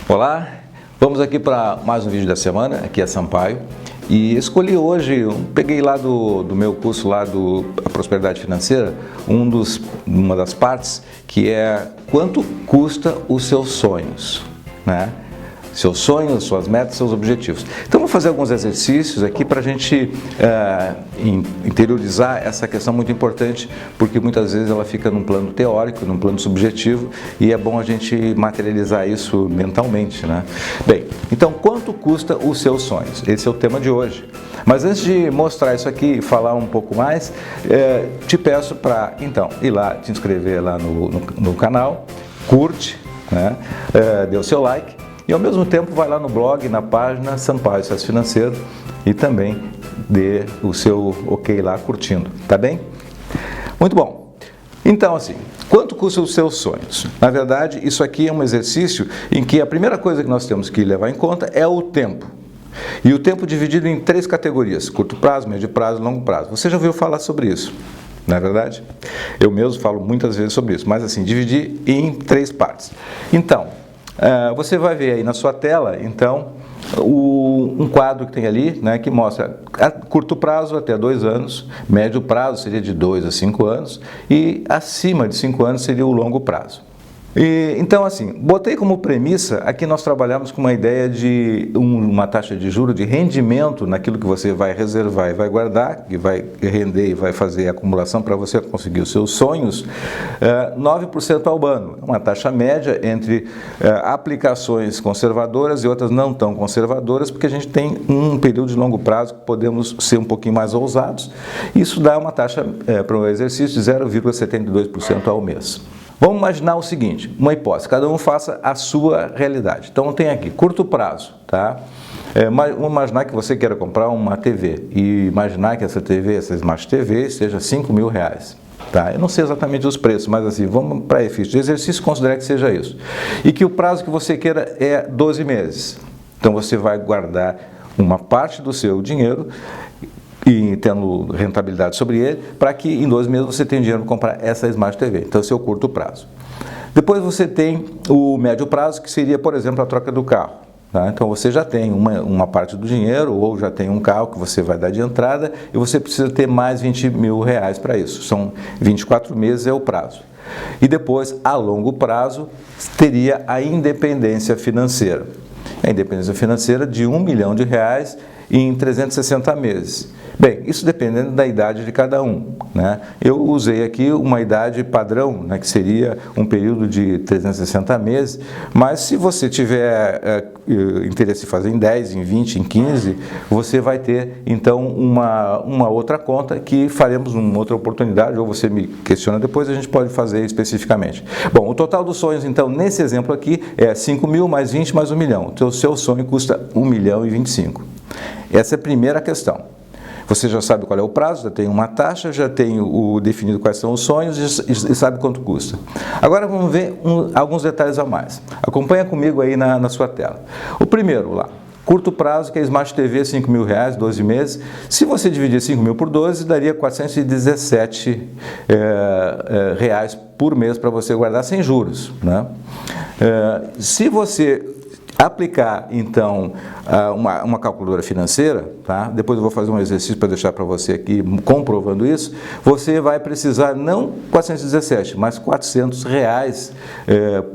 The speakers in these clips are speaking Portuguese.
Olá, vamos aqui para mais um vídeo da semana, aqui é Sampaio, e escolhi hoje, peguei lá do meu curso lá do Prosperidade Financeira, uma das partes que é quanto custa os seus sonhos, né? Seus sonhos, suas metas, seus objetivos. Então vou fazer alguns exercícios aqui para a gente interiorizar essa questão muito importante, porque muitas vezes ela fica num plano teórico, num plano subjetivo, e é bom a gente materializar isso mentalmente, né? Bem, então quanto custa os seus sonhos? Esse é o tema de hoje. Mas antes de mostrar isso aqui e falar um pouco mais, te peço para então ir lá, te inscrever lá no canal, curte, né? Dê o seu like. E ao mesmo tempo vai lá no blog, na página Sampaio Sucesso Financeiro e também dê o seu ok lá curtindo, tá bem? Muito bom. Então assim, quanto custam os seus sonhos? Na verdade, isso aqui é um exercício em que a primeira coisa que nós temos que levar em conta é o tempo. E o tempo dividido em três categorias: curto prazo, médio prazo e longo prazo. Você já ouviu falar sobre isso? Não é verdade? Eu mesmo falo muitas vezes sobre isso, mas assim, dividir em três partes. Então, você vai ver aí na sua tela, então, um quadro que tem ali, né, que mostra a curto prazo até 2 anos, médio prazo seria de 2 a 5 anos e acima de 5 anos seria o longo prazo. Então assim, botei como premissa, aqui nós trabalhamos com uma ideia de uma taxa de juros de rendimento naquilo que você vai reservar e vai guardar, que vai render e vai fazer a acumulação para você conseguir os seus sonhos, 9% ao ano, uma taxa média entre aplicações conservadoras e outras não tão conservadoras, porque a gente tem um período de longo prazo que podemos ser um pouquinho mais ousados. Isso dá uma taxa para o exercício de 0,72% ao mês. Vamos imaginar o seguinte, uma hipótese, cada um faça a sua realidade. Então tem aqui, curto prazo, tá? Vamos imaginar que você queira comprar uma TV e imaginar que essa TV, essa Smart TV, seja R$5.000. Tá? Eu não sei exatamente os preços, mas assim, vamos para efeito de exercício, considere que seja isso. E que o prazo que você queira é 12 meses. Então você vai guardar uma parte do seu dinheiro e tendo rentabilidade sobre ele, para que em 12 meses você tenha dinheiro para comprar essa Smart TV. Então, esse é o curto prazo. Depois você tem o médio prazo, que seria, por exemplo, a troca do carro. Tá? Então, você já tem uma parte do dinheiro, ou já tem um carro que você vai dar de entrada, e você precisa ter mais R$20.000 para isso. São 24 meses é o prazo. E depois, a longo prazo, teria a independência financeira. A independência financeira de R$1 milhão em 360 meses. Bem, isso dependendo da idade de cada um, né? Eu usei aqui uma idade padrão, né, que seria um período de 360 meses, mas se você tiver interesse em fazer em 10, em 20, em 15, você vai ter então uma outra conta que faremos numa outra oportunidade, ou você me questiona depois, a gente pode fazer especificamente. Bom, o total dos sonhos então nesse exemplo aqui é 5.000 mais 20 mais 1 milhão. Então o seu sonho custa 1.025.000. Essa é a primeira questão. Você já sabe qual é o prazo, já tem uma taxa, já tem definido quais são os sonhos e sabe quanto custa. Agora vamos ver alguns detalhes a mais. Acompanha comigo aí na sua tela. O primeiro lá, curto prazo, que é a Smart TV, R$5.000, 12 meses. Se você dividir 5.000 por 12, daria R$417 reais por mês para você guardar sem juros, né? Se você aplicar, então, uma calculadora financeira, tá? Depois eu vou fazer um exercício para deixar para você aqui comprovando isso, você vai precisar não 417, mas R$400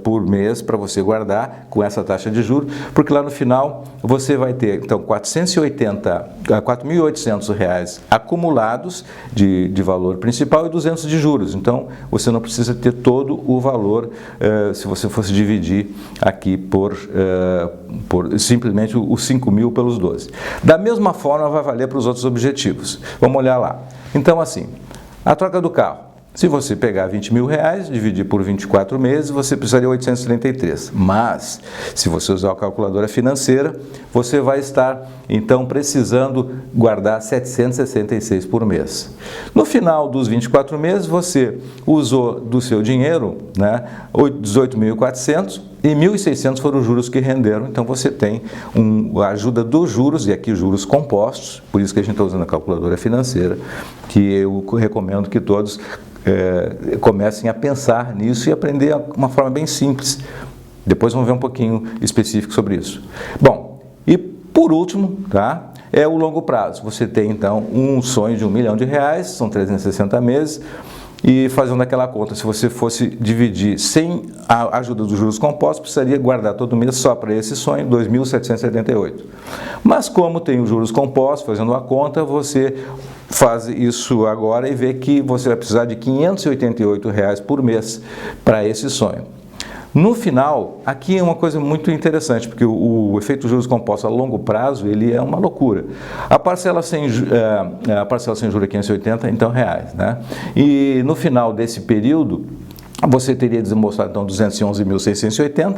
por mês para você guardar com essa taxa de juros, porque lá no final você vai ter, então, R$4.800 acumulados de valor principal e 200 de juros. Então, você não precisa ter todo o valor se você fosse dividir aqui por simplesmente os 5.000 pelos 12. Da mesma forma vai valer para os outros objetivos. Vamos olhar lá. Então assim, a troca do carro. Se você pegar R$20.000, dividir por 24 meses, você precisaria de 833. Mas, se você usar a calculadora financeira, você vai estar, então, precisando guardar 766 por mês. No final dos 24 meses, você usou do seu dinheiro, né, 18.400 e 1.600 foram os juros que renderam. Então, você tem a ajuda dos juros, e aqui juros compostos, por isso que a gente está usando a calculadora financeira, que eu recomendo que todos comecem a pensar nisso e aprender uma forma bem simples Depois vamos ver um pouquinho específico sobre isso. Bom, e por último, tá? É o longo prazo. Você tem então um sonho de R$1 milhão, são 360 meses, e fazendo aquela conta, se você fosse dividir sem a ajuda dos juros compostos, precisaria guardar todo mês só para esse sonho R$ 2.778. Mas como tem os juros compostos, fazendo a conta, você faz isso agora e vê que você vai precisar de R$ 588 por mês para esse sonho. No final, aqui é uma coisa muito interessante, porque o efeito juros compostos a longo prazo, ele é uma loucura. A parcela sem juros é 580, então, reais, né? E no final desse período, você teria desembolsado, então, 211.680,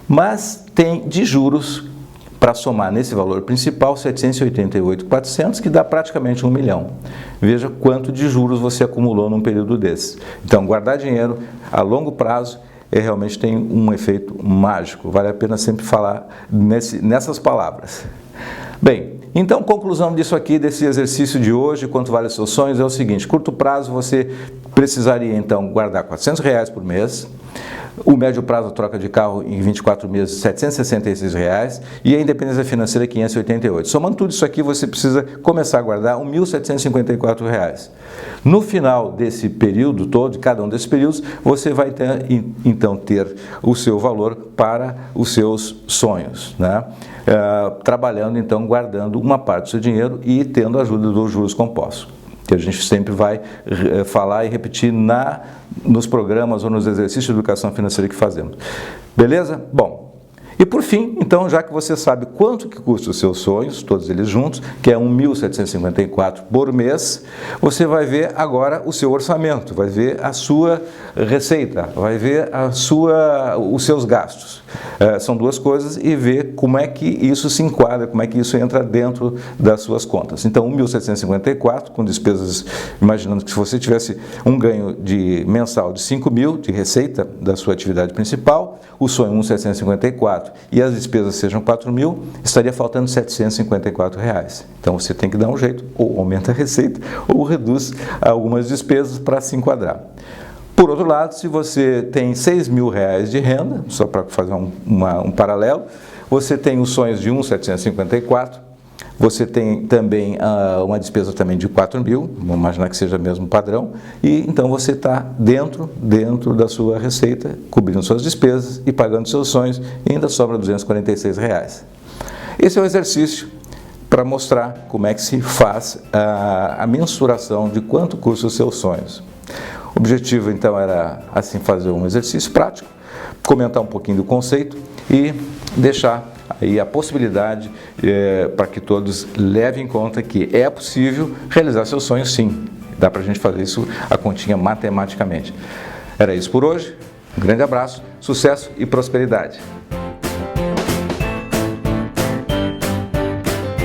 mas tem de juros, para somar nesse valor principal, 788.400, que dá praticamente R$1 milhão. Veja quanto de juros você acumulou num período desse. Então, guardar dinheiro a longo prazo realmente tem um efeito mágico. Vale a pena sempre falar nessas palavras. Bem, então, conclusão disso aqui, desse exercício de hoje, quanto vale os seus sonhos, é o seguinte: curto prazo você precisaria então guardar R$400 por mês. O médio prazo, a troca de carro em 24 meses, R$ 766, e a independência financeira, 588. Somando tudo isso aqui, você precisa começar a guardar R$ 1.754. No final desse período todo, de cada um desses períodos, você vai então ter o seu valor para os seus sonhos, né? Trabalhando então, guardando uma parte do seu dinheiro e tendo a ajuda dos juros compostos, que a gente sempre vai falar e repetir nos programas ou nos exercícios de educação financeira que fazemos. Beleza? Bom, e por fim, então, já que você sabe quanto que custa os seus sonhos, todos eles juntos, que é R$ 1.754 por mês, você vai ver agora o seu orçamento, vai ver a sua receita, vai ver os seus gastos. São duas coisas, e ver como é que isso se enquadra, como é que isso entra dentro das suas contas. Então, R$ 1.754 com despesas, imaginando que se você tivesse um ganho mensal de 5 mil de receita da sua atividade principal, o sonho 1.754 e as despesas sejam 4 mil, estaria faltando R$ 754. Então, você tem que dar um jeito, ou aumenta a receita, ou reduz algumas despesas para se enquadrar. Por outro lado, se você tem R$6 mil de renda, só para fazer um paralelo, você tem os sonhos de 1.754, você tem também uma despesa também de 4 mil, vamos imaginar que seja mesmo padrão, e então você está dentro da sua receita, cobrindo suas despesas e pagando seus sonhos, e ainda sobra R$ 246. Esse é o exercício para mostrar como é que se faz a mensuração de quanto custam os seus sonhos. O objetivo, então, era assim fazer um exercício prático, comentar um pouquinho do conceito e deixar aí a possibilidade para que todos levem em conta que é possível realizar seus sonhos, sim. Dá para a gente fazer isso, a continha matematicamente. Era isso por hoje. Um grande abraço, sucesso e prosperidade.